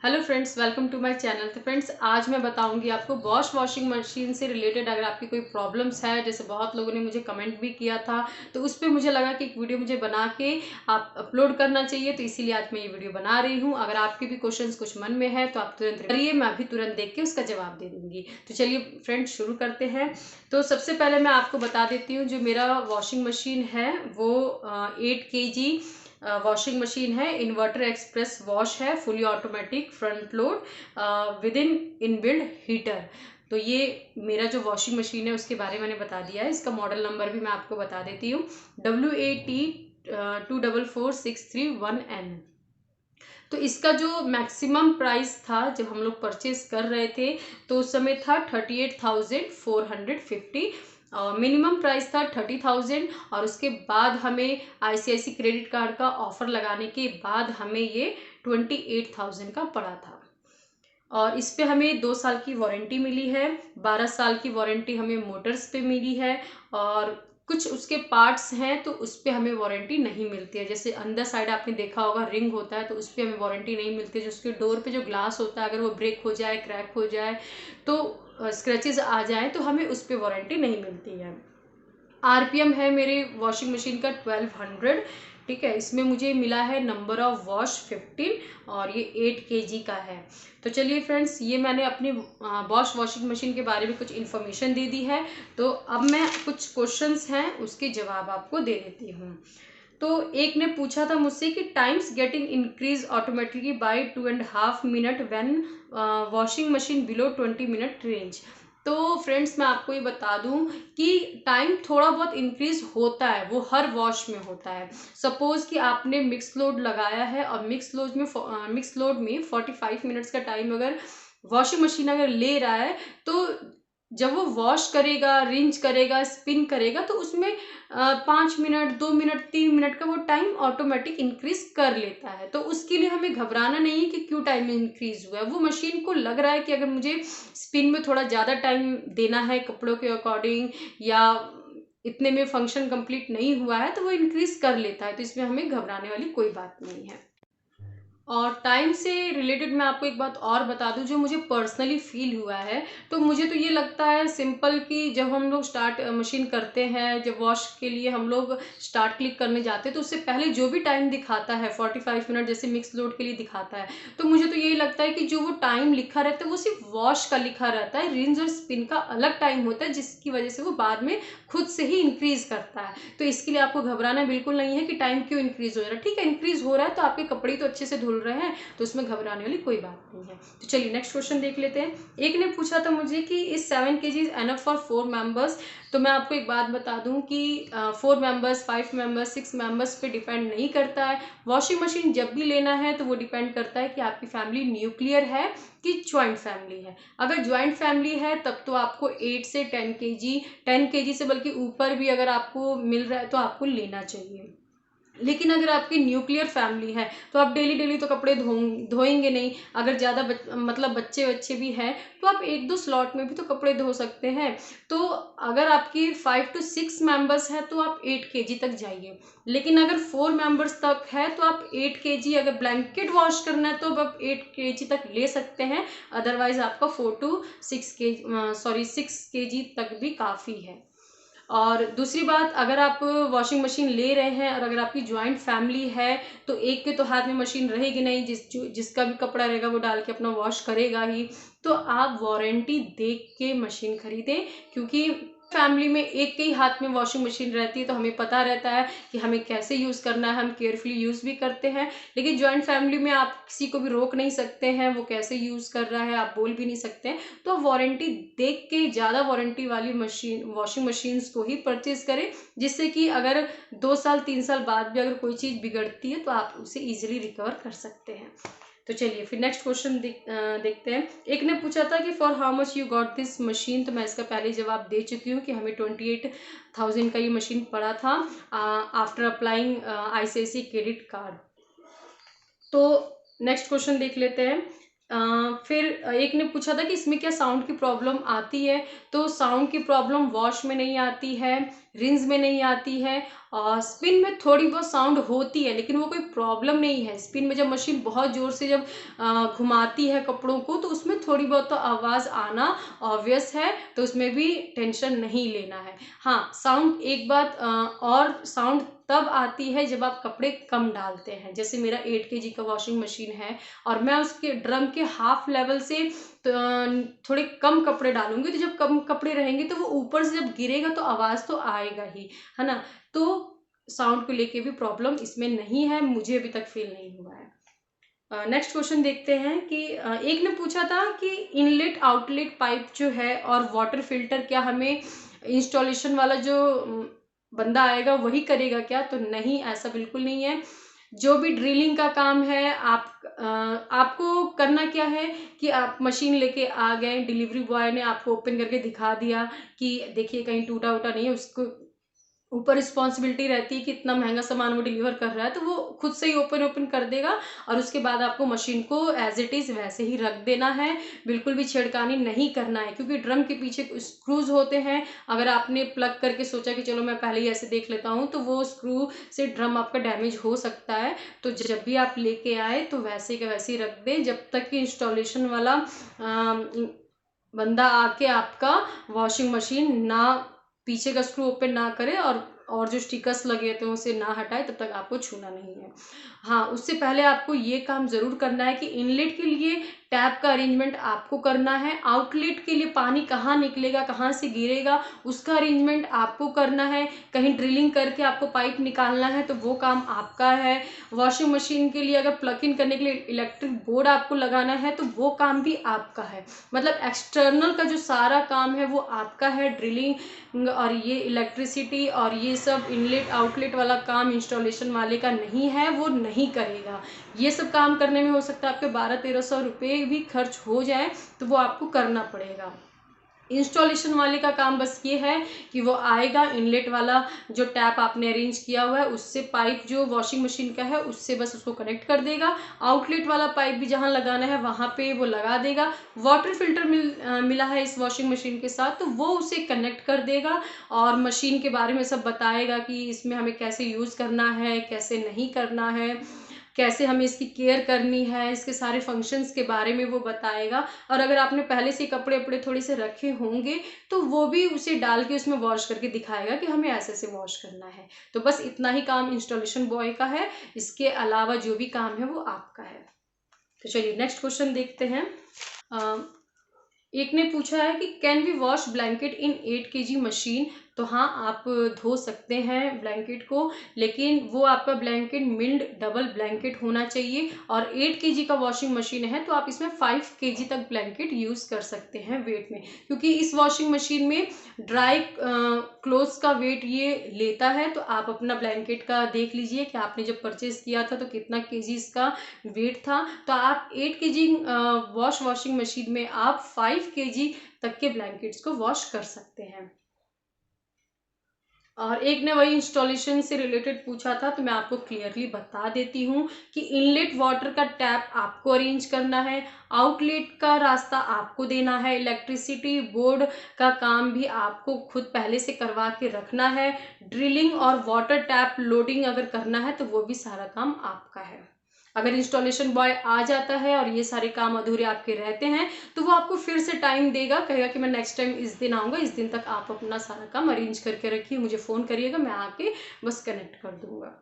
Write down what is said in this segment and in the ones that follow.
Hello friends, welcome to my channel. तो friends, आज मैं बताऊंगी आपको बॉश वॉशिंग मशीन से रिलेटेड अगर आपकी कोई प्रॉब्लम्स है, जैसे बहुत लोगों ने मुझे कमेंट भी किया था, तो उस पर मुझे लगा कि एक वीडियो मुझे बना के आप अपलोड करना चाहिए, तो इसीलिए आज मैं ये वीडियो बना रही हूँ। अगर आपके भी क्वेश्चंस कुछ मन में है तो आप तुरंत करिए, मैं अभी तुरंत देख के उसका जवाब दे दूंगी। तो चलिए फ्रेंड्स, शुरू करते हैं। तो सबसे पहले मैं आपको बता देती हूँ, जो मेरा वॉशिंग मशीन है वो 8 kg वॉशिंग मशीन है। इन्वर्टर एक्सप्रेस वॉश है, fully automatic, front load, with in inbuilt heater. तो ये मेरा जो वॉशिंग मशीन है उसके बारे में मैंने बता दिया है। इसका मॉडल नंबर भी मैं आपको बता देती हूँ, WAT 2446331N। तो इसका जो मैक्सिमम प्राइस था जब हम लोग परचेज कर रहे थे, तो उस समय था 38,450। मिनिमम प्राइस था 30,000, और उसके बाद हमें ICICI क्रेडिट कार्ड का ऑफर लगाने के बाद हमें ये 28,000 का पड़ा था। और इस पे हमें 2 साल की वारंटी मिली है, 12 साल की वारंटी हमें मोटर्स पे मिली है, और कुछ उसके पार्ट्स हैं तो उस पर हमें वारंटी नहीं मिलती है। जैसे अंदर साइड आपने देखा होगा रिंग होता है, तो उस पर हमें वारंटी नहीं मिलती है। जो उसके डोर पे जो ग्लास होता है, अगर वो ब्रेक हो जाए, क्रैक हो जाए, तो स्क्रैचेस आ जाए, तो हमें उस पर वारंटी नहीं मिलती है। RPM है मेरे वॉशिंग मशीन का 1200। ठीक है, इसमें मुझे मिला है नंबर ऑफ वॉश 15, और ये 8 kg का है। तो चलिए फ्रेंड्स, ये मैंने अपनी बॉश वॉशिंग मशीन के बारे में कुछ इन्फॉर्मेशन दे दी है। तो अब मैं कुछ क्वेश्चंस हैं उसके जवाब आपको दे देती हूँ। तो एक ने पूछा था मुझसे कि times getting increase automatically bye 2.5 minute when washing machine below 20 minute range. तो फ्रेंड्स, मैं आपको ये बता दूं कि टाइम थोड़ा बहुत इंक्रीज होता है, वो हर वॉश में होता है। सपोज कि आपने मिक्स लोड लगाया है, और मिक्स लोड में 45 मिनट्स का टाइम अगर वॉशिंग मशीन अगर ले रहा है, तो जब वो वॉश करेगा, रिंच करेगा, स्पिन करेगा, तो उसमें 5 मिनट, 2 मिनट, 3 मिनट का वो टाइम ऑटोमेटिक इंक्रीज कर लेता है। तो उसके लिए हमें घबराना नहीं है कि क्यों टाइम इंक्रीज हुआ है। वो मशीन को लग रहा है कि अगर मुझे स्पिन में थोड़ा ज़्यादा टाइम देना है कपड़ों के अकॉर्डिंग, या इतने में फंक्शन कंप्लीट नहीं हुआ है, तो वो इंक्रीज कर लेता है। तो इसमें हमें घबराने वाली कोई बात नहीं है। और टाइम से रिलेटेड मैं आपको एक बात और बता दूं, जो मुझे पर्सनली फील हुआ है। तो मुझे तो ये लगता है सिंपल, कि जब हम लोग स्टार्ट मशीन करते हैं, जब वॉश के लिए हम लोग स्टार्ट क्लिक करने जाते हैं, तो उससे पहले जो भी टाइम दिखाता है 45 मिनट, जैसे मिक्स लोड के लिए दिखाता है, तो मुझे तो यही लगता है कि जो वो टाइम लिखा रहता है वो सिर्फ वॉश का लिखा रहता है। रिंज और स्पिन का अलग टाइम होता है, जिसकी वजह से वो बाद में खुद से ही इंक्रीज करता है। तो इसके लिए आपको घबराना बिल्कुल नहीं है कि टाइम क्यों इंक्रीज हो रहा है। ठीक है, इंक्रीज हो रहा है तो आपके कपड़े तो अच्छे से धुल रहे हैं, तो उसमें घबराने वाली कोई बात नहीं है। तो चलिए नेक्स्ट क्वेश्चन देख लेते हैं। एक ने पूछा था मुझे कि इस 7 kg is enough for 4 members. तो मैं आपको एक बात बता दूं कि 4 मेंबर्स, 5 मेंबर्स, 6 मेंबर्स पे डिपेंड नहीं करता है। वॉशिंग मशीन जब भी लेना है तो वो डिपेंड करता है कि आपकी फैमिली न्यूक्लियर है कि ज्वाइंट फैमिली है। अगर ज्वाइंट फैमिली है तब तो आपको 8 से 10 kg, 10 kg से बल्कि ऊपर भी अगर आपको मिल रहा है तो आपको लेना चाहिए। लेकिन अगर आपकी न्यूक्लियर फैमिली है तो आप डेली डेली तो कपड़े धोएंगे नहीं। अगर ज़्यादा मतलब बच्चे बच्चे भी हैं, तो आप एक दो स्लॉट में भी तो कपड़े धो सकते हैं। तो अगर आपकी 5 to 6 मेंबर्स है तो आप 8 kg तक जाइए। लेकिन अगर 4 मेंबर्स तक है तो आप 8 kg, अगर ब्लैंकेट वॉश करना है तो आप 8 kg तक ले सकते हैं। अदरवाइज आपका 6 kg तक भी काफ़ी है। और दूसरी बात, अगर आप वॉशिंग मशीन ले रहे हैं और अगर आपकी ज्वाइंट फैमिली है, तो एक के तो हाथ में मशीन रहेगी नहीं, जिसका भी कपड़ा रहेगा वो डाल के अपना वॉश करेगा ही। तो आप वारंटी देख के मशीन खरीदें, क्योंकि फैमिली में एक के ही हाथ में वॉशिंग मशीन रहती है, तो हमें पता रहता है कि हमें कैसे यूज़ करना है, हम केयरफुली यूज़ भी करते हैं। लेकिन जॉइंट फैमिली में आप किसी को भी रोक नहीं सकते हैं, वो कैसे यूज़ कर रहा है आप बोल भी नहीं सकते हैं। तो आप वारंटी देख के ज़्यादा वारंटी वाली मशीन, वॉशिंग मशीन्स को ही परचेज करें, जिससे कि अगर 2 साल 3 साल बाद भी अगर कोई चीज़ बिगड़ती है तो आप उसे ईजिली रिकवर कर सकते हैं। तो चलिए फिर नेक्स्ट क्वेश्चन देखते हैं। एक ने पूछा था कि for how much you got this machine. तो मैं इसका पहले जवाब दे चुकी हूँ कि हमें 28,000 का ये मशीन पड़ा था after applying ICICI credit card. तो नेक्स्ट क्वेश्चन देख लेते हैं। फिर एक ने पूछा था कि इसमें क्या साउंड की प्रॉब्लम आती है, तो साउंड की प्रॉब्लम वॉश में नहीं आती है, रिंस में नहीं आती है, और स्पिन में थोड़ी बहुत साउंड होती है लेकिन वो कोई प्रॉब्लम नहीं है। स्पिन में जब मशीन बहुत ज़ोर से जब घुमाती है कपड़ों को तो उसमें थोड़ी बहुत तो आवाज़ आना ऑब्वियस है, तो उसमें भी टेंशन नहीं लेना है। हाँ, साउंड एक बात और साउंड तब आती है जब आप कपड़े कम डालते हैं। जैसे मेरा 8 केजी का वॉशिंग मशीन है और मैं उसके ड्रम के हाफ लेवल से थोड़े कम कपड़े डालूंगी, तो जब कम कपड़े रहेंगे तो वो ऊपर से जब गिरेगा तो आवाज़ तो आएगा ही, है ना। तो साउंड को लेके भी प्रॉब्लम इसमें नहीं है, मुझे अभी तक फील नहीं हुआ है। नेक्स्ट क्वेश्चन देखते हैं कि एक ने पूछा था कि इनलेट आउटलेट पाइप जो है और वाटर फिल्टर क्या हमें इंस्टॉलेशन वाला जो बंदा आएगा वही करेगा क्या, तो नहीं, ऐसा बिल्कुल नहीं है। जो भी ड्रिलिंग का काम है आपको करना क्या है कि आप मशीन लेके आ गए, डिलीवरी बॉय ने आपको ओपन करके दिखा दिया कि देखिए कहीं टूटा उटा नहीं है, उसको ऊपर रिस्पॉन्सिबिलिटी रहती है कि इतना महंगा सामान वो डिलीवर कर रहा है, तो वो खुद से ही ओपन कर देगा और उसके बाद आपको मशीन को एज इट इज़ वैसे ही रख देना है। बिल्कुल भी छेड़खानी नहीं करना है क्योंकि ड्रम के पीछे स्क्रूज होते हैं। अगर आपने प्लग करके सोचा कि चलो मैं पहले ही ऐसे देख लेता हूँ, तो वो स्क्रू से ड्रम आपका डैमेज हो सकता है। तो जब भी आप लेके आए तो वैसे का वैसे ही रख दें जब तक कि इंस्टॉलेशन वाला बंदा आके आपका वॉशिंग मशीन ना पीछे का स्क्रू ओपन ना करे और जो स्टिकर्स लगे थे उसे ना हटाए, तब तक आपको छूना नहीं है। हाँ, उससे पहले आपको ये काम जरूर करना है कि इनलेट के लिए टैप का अरेंजमेंट आपको करना है, आउटलेट के लिए पानी कहाँ निकलेगा कहाँ से गिरेगा उसका अरेंजमेंट आपको करना है, कहीं ड्रिलिंग करके आपको पाइप निकालना है तो वो काम आपका है। वॉशिंग मशीन के लिए अगर प्लग इन करने के लिए इलेक्ट्रिक बोर्ड आपको लगाना है तो वो काम भी आपका है। मतलब एक्सटर्नल का जो सारा काम है वो आपका है। ड्रिलिंग और ये इलेक्ट्रिसिटी और ये सब इनलेट आउटलेट वाला काम इंस्टॉलेशन वाले का नहीं है, वो नहीं करेगा। ये सब काम करने में हो सकता है आपके 1200-1300 रुपये भी खर्च हो जाए, तो वो आपको करना पड़ेगा। इंस्टॉलेशन वाले का काम बस ये है कि वो आएगा, इनलेट वाला जो टैप आपने अरेंज किया हुआ है उससे पाइप जो वॉशिंग मशीन का है उससे बस उसको कनेक्ट कर देगा, आउटलेट वाला पाइप भी जहाँ लगाना है वहाँ पे वो लगा देगा। वाटर फिल्टर मिला है इस वॉशिंग मशीन के साथ तो वो उसे कनेक्ट कर देगा और मशीन के बारे में सब बताएगा कि इसमें हमें कैसे यूज़ करना है कैसे नहीं करना है, कैसे हमें इसकी केयर करनी है, इसके सारे फंक्शंस के बारे में वो बताएगा। और अगर आपने पहले से कपड़े वपड़े थोड़े से रखे होंगे तो वो भी उसे डाल के उसमें वॉश करके दिखाएगा कि हमें ऐसे ऐसे वॉश करना है। तो बस इतना ही काम इंस्टॉलेशन बॉय का है, इसके अलावा जो भी काम है वो आपका है। तो चलिए नेक्स्ट क्वेश्चन देखते हैं। एक ने पूछा है कि can we wash blanket in 8 kg machine, तो हाँ, आप धो सकते हैं ब्लैंकेट को, लेकिन वो आपका ब्लैंकेट मिल्ड डबल ब्लैंकेट होना चाहिए। और 8 kg का वॉशिंग मशीन है तो आप इसमें 5 kg तक ब्लैंकेट यूज़ कर सकते हैं वेट में, क्योंकि इस वॉशिंग मशीन में ड्राई क्लोथ्स का वेट ये लेता है। तो आप अपना ब्लैंकेट का देख लीजिए कि आपने जब परचेज किया था तो कितना केजी इसका वेट था। तो आप 8 kg वॉशिंग मशीन में आप 5 kg तक के ब्लैंकेट्स को वॉश कर सकते हैं। और एक ने वही इंस्टॉलेशन से रिलेटेड पूछा था, तो मैं आपको क्लियरली बता देती हूँ कि इनलेट वाटर का टैप आपको अरेंज करना है, आउटलेट का रास्ता आपको देना है, इलेक्ट्रिसिटी बोर्ड का काम भी आपको खुद पहले से करवा के रखना है, ड्रिलिंग और वाटर टैप लोडिंग अगर करना है तो वो भी सारा काम आपका है। अगर इंस्टॉलेशन बॉय आ जाता है और ये सारे काम अधूरे आपके रहते हैं तो वो आपको फिर से टाइम देगा, कहेगा कि मैं नेक्स्ट टाइम इस दिन आऊँगा, इस दिन तक आप अपना सारा काम अरेंज करके रखिए, मुझे फ़ोन करिएगा, मैं आके बस कनेक्ट कर दूँगा।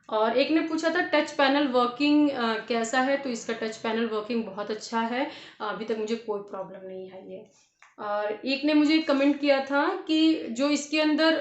और एक ने पूछा था टच पैनल वर्किंग कैसा है, तो इसका टच पैनल वर्किंग बहुत अच्छा है, अभी तक मुझे कोई प्रॉब्लम नहीं आई है। और एक ने मुझे कमेंट किया था कि जो इसके अंदर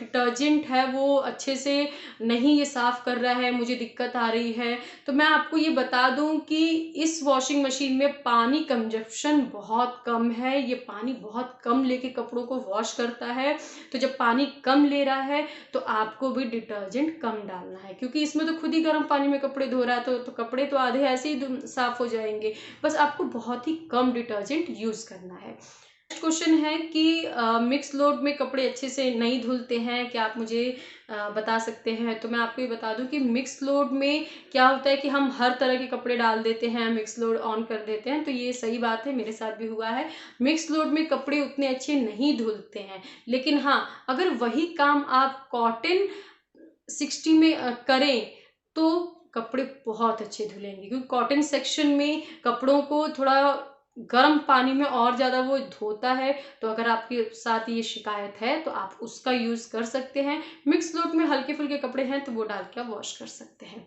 डिटर्जेंट है वो अच्छे से नहीं ये साफ़ कर रहा है, मुझे दिक्कत आ रही है। तो मैं आपको ये बता दूं कि इस वॉशिंग मशीन में पानी कंजप्शन बहुत कम है, ये पानी बहुत कम लेके कपड़ों को वॉश करता है। तो जब पानी कम ले रहा है तो आपको भी डिटर्जेंट कम डालना है, क्योंकि इसमें तो खुद ही गर्म पानी में कपड़े धो रहा है तो कपड़े तो आधे ऐसे ही साफ हो जाएंगे। बस आपको बहुत ही कम डिटर्जेंट यूज़ करना है। क्वेश्चन है कि मिक्स लोड में कपड़े अच्छे से नहीं धुलते हैं, क्या आप मुझे बता सकते हैं? तो मैं आपको ये बता दूं कि मिक्स लोड में क्या होता है कि हम हर तरह के कपड़े डाल देते हैं, मिक्स लोड ऑन कर देते हैं, तो ये सही बात है, मेरे साथ भी हुआ है। मिक्स लोड में कपड़े उतने अच्छे नहीं धुलते हैं, लेकिन हाँ, अगर वही काम आप कॉटन 60 में करें तो कपड़े बहुत अच्छे धुलेंगे, क्योंकि कॉटन सेक्शन में कपड़ों को थोड़ा गर्म पानी में और ज़्यादा वो धोता है। तो अगर आपके साथ ये शिकायत है तो आप उसका यूज़ कर सकते हैं। मिक्स लोड में हल्के फुल्के कपड़े हैं तो वो डाल के आप वॉश कर सकते हैं।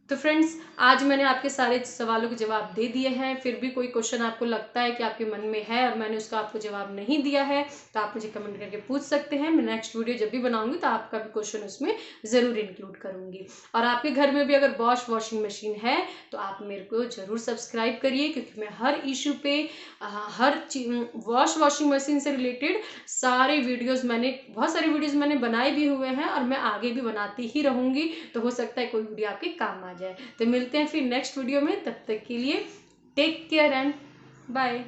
तो फ्रेंड्स, आज मैंने आपके सारे सवालों के जवाब दे दिए हैं। फिर भी कोई क्वेश्चन आपको लगता है कि आपके मन में है और मैंने उसका आपको जवाब नहीं दिया है तो आप मुझे कमेंट करके पूछ सकते हैं। मैं नेक्स्ट वीडियो जब भी बनाऊंगी तो आपका भी क्वेश्चन उसमें ज़रूर इंक्लूड करूंगी। और आपके घर में भी अगर वॉशिंग मशीन है तो आप मेरे को ज़रूर सब्सक्राइब करिए, क्योंकि मैं हर इशू पे हर वॉशिंग मशीन से रिलेटेड बहुत सारे वीडियोज़ मैंने बनाए भी हुए हैं और मैं आगे भी बनाती ही रहूँगी। तो हो सकता है कोई वीडियो आपके काम आ जाए। तो मिलते हैं फिर नेक्स्ट वीडियो में, तब तक के लिए टेक केयर एंड बाय।